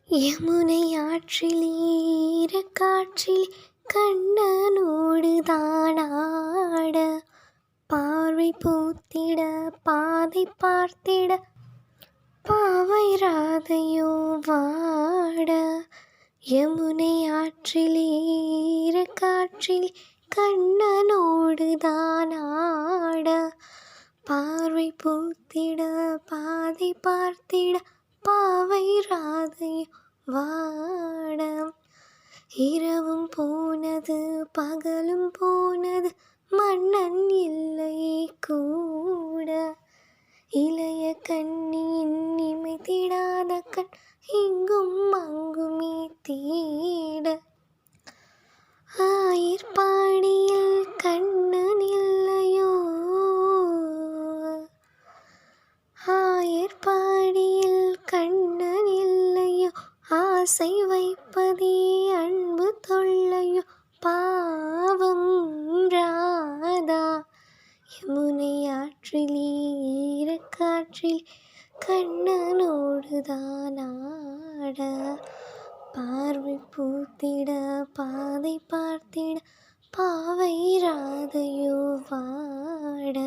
யமுனை ஆற்றில் ஈரக்காற்றில் கண்ணனோடு தானாட, பார்வை பூத்திட பாதை பார்த்திட பாவை ராதையோ வாட. யமுனை ஆற்றில் ஈரக்காற்றில் கண்ணனோடு தானாட, பார்வை பூத்திட பாதை பார்த்திட பாவை ராதையோ வாட. இரவும் போனது பகலும் போனது மன்னன் இல்லை கூட, இளைய கண்ணியின் இமைத்திடாத கண் இங்கும் அங்குமே தேட. ஆயிர்பாடியில் கண்ணன் இல்லையோ, ஆயிர்பாடியில் கண்ணன் இல்லையோ, ஆசை வைப்பதே அன்பு தொல்லையோ பாவம் ராதா. யமுனை ஆற்றில் ஈரக்காற்றில் கண்ணனோடு தானாட, பார்வை பூத்திட பாதை பார்த்திட பாவை ராதையோ வாட.